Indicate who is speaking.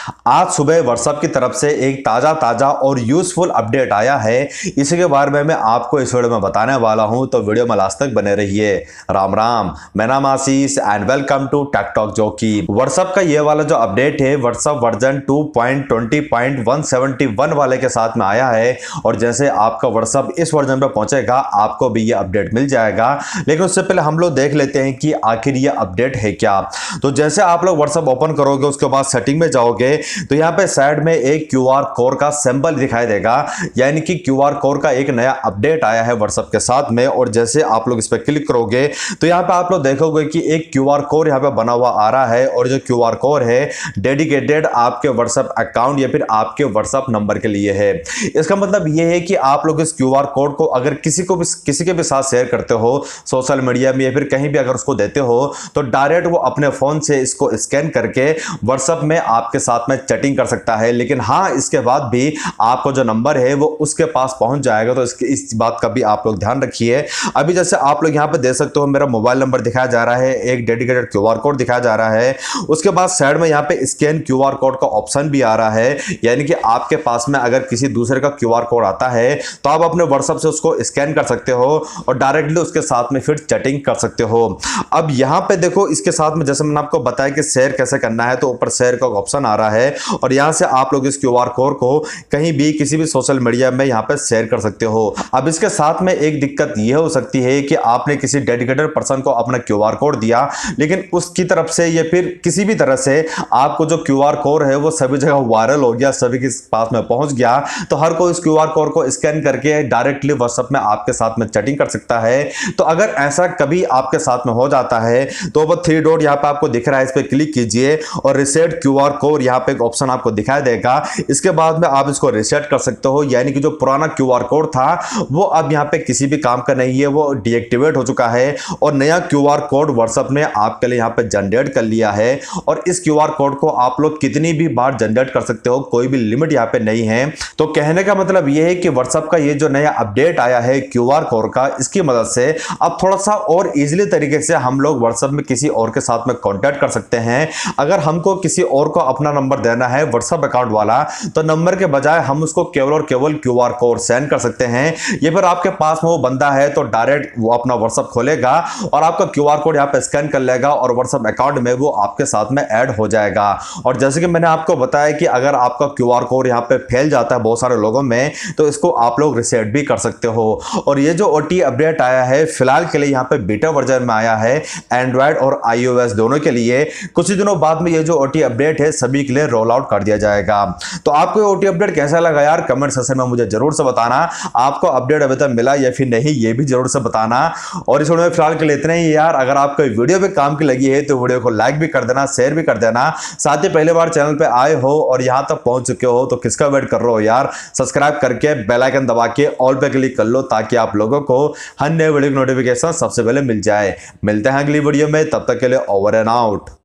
Speaker 1: आज सुबह व्हाट्सएप की तरफ से एक ताज़ा और यूजफुल अपडेट आया है। इसी के बारे में मैं आपको इस वीडियो में बताने वाला हूं, तो वीडियो में लास्ट तक बने रहिए। राम राम, मेरा नाम Ashish and welcome to tech talk jockey. WhatsApp का ये वाला जो अपडेट है व्हाट्सएप वर्जन 2.20.171 वाले के साथ में आया है, और जैसे आपका व्हाट्सएप इस वर्जन पर पहुंचेगा आपको भी ये अपडेट मिल जाएगा। लेकिन उससे पहले हम लोग देख लेते हैं कि आखिर ये अपडेट है क्या। तो जैसे आप लोग व्हाट्सएप ओपन करोगे, उसके बाद सेटिंग में जाओगे तो यहाँ पे साइड में एक क्यूआर कोड का सिंबल दिखाई देगा, यानी कि क्यूआर कोड का एक नया अपडेट आया है व्हाट्सएप के साथ में। और जैसे आप लोग इस पर क्लिक करोगे तो यहाँ पे आप लोग देखोगे कि एक क्यूआर कोड यहाँ पे बना हुआ आ रहा है, और जो क्यूआर कोड है डेडिकेटेड आपके व्हाट्सएप अकाउंट या फिर आपके व्हाट्सएप नंबर के लिए है। इसका मतलब यह है कि आप लोग इस क्यूआर कोड को अगर किसी के भी साथ शेयर करते हो सोशल मीडिया में या फिर कहीं भी अगर उसको देते हो, तो डायरेक्ट वो अपने फोन से इसको स्कैन करके व्हाट्सएप में आपके साथ में चैटिंग कर सकता है। लेकिन हाँ, इसके बाद भी आपको जो नंबर है वो उसके पास पहुंच जाएगा, तो इस बात का भी आप लोग ध्यान रखिए। अभी जैसे आप लोग यहाँ पे देख सकते हो, मेरा मोबाइल नंबर दिखाया जा रहा है, एक डेडिकेटेड क्यूआर कोड दिखाया जा रहा है, उसके बाद साइड में यहाँ पे स्कैन क्यूआर कोड का ऑप्शन भी आ रहा है। यानी कि आपके पास में अगर किसी दूसरे का क्यूआर कोड आता है तो आप अपने व्हाट्सएप से उसको स्कैन कर सकते हो और डायरेक्टली उसके साथ में फिर चैटिंग कर सकते हो। अब यहाँ पे देखो, इसके साथ में जैसे मैंने आपको बताया कि शेयर कैसे करना है, तो ऊपर शेयर का ऑप्शन आ रहा है, और यहां से आप लोग इस क्यूआर कोड को कहीं भी किसी भी सोशल मीडिया में यहां पे शेयर कर सकते हो। अब इसके साथ में एक दिक्कत यह हो सकती है कि आपने किसी डेडिकेटेड पर्सन को अपना क्यूआर कोड दिया, लेकिन उसकी तरफ से या फिर किसी भी तरह से आपको जो क्यूआर कोड है वो सभी जगह वायरल हो गया, सभी के पास में पहुंच गया, तो हर कोई इस क्यूआर कोड को स्कैन करके डायरेक्टली व्हाट्सएप में आपके साथ में चैटिंग कर सकता है। तो अगर ऐसा कभी आपके साथ में हो जाता है तो वो 3 डॉट यहां पे आपको दिख रहा है, इस पे क्लिक कीजिए और रिसेट क्यूआर कोड यहां पे एक ऑप्शन आपको दिखाई देगा। इसके बाद में आप इसको रिसेट कर सकते हो, यानी कि जो पुराना क्यूआर कोड था वो अब यहां पे किसी भी काम का नहीं है, वो डीएक्टिवेट हो चुका है, और नया क्यूआर कोड व्हाट्सएप ने आपके लिए यहां पे जनरेट कर लिया है। और इस क्यूआर कोड को आप लोग कितनी भी बार जनरेट कर सकते हो, कोई भी लिमिट यहां पे नहीं है। तो कहने का मतलब यह है कि व्हाट्सएप का ये जो नया अपडेट आया है क्यूआर कोड का, इसकी मदद से अब थोड़ा सा और इजीली तरीके से हम लोग व्हाट्सएप में किसी और के साथ में कांटेक्ट कर सकते हैं। अगर हमको किसी और को अपना नंबर देना है व्हाट्सएप अकाउंट वाला, तो नंबर के बजाय हम उसको केवल और केवल क्यूआर कोड सेंड कर सकते हैं। ये फिर आपके पास में वो बंदा है तो डायरेक्ट वो अपना व्हाट्सएप खोलेगा और आपका क्यूआर कोड यहाँ पे स्कैन कर लेगा और व्हाट्सएप अकाउंट में वो आपके साथ में ऐड हो जाएगा। और जैसे कि मैंने आपको बताया कि अगर आपका क्यूआर कोड यहाँ पे फैल जाता है बहुत सारे लोगों में, तो इसको आप लोग रिसेट भी कर सकते हो। और ये जो ओटी अपडेट आया है फिलहाल के लिए यहाँ पे बीटा वर्जन में आया है, एंड्रॉयड और iOS दोनों के लिए। कुछ ही दिनों बाद में ये जो ओटी अपडेट है सभी के लिए रोल आउट कर दिया जाएगा। तो आपको ये ओटी अपडेट कैसा लगा यार, कमेंट सेक्शन में मुझे जरूर से बताना। आपको अपडेट अभी तक मिला या फिर नहीं, ये भी जरूर से बताना। और इस वीडियो में फिलहाल के लिए इतना ही यार। अगर आपको वीडियो पे काम की लगी है तो वीडियो को लाइक भी कर देना, शेयर भी कर देना। साथ ही पहली बार चैनल पे आए हो और यहां तक पहुंच चुके हो तो किसका वेट कर रहे हो यार, सब्सक्राइब करके बेल आइकन दबा के ऑल पे क्लिक कर लो, ताकि आप लोगों को हर नए वीडियो की नोटिफिकेशन सबसे पहले मिल जाए। मिलते हैं अगली वीडियो में, तब तक के लिए ओवर एंड आउट।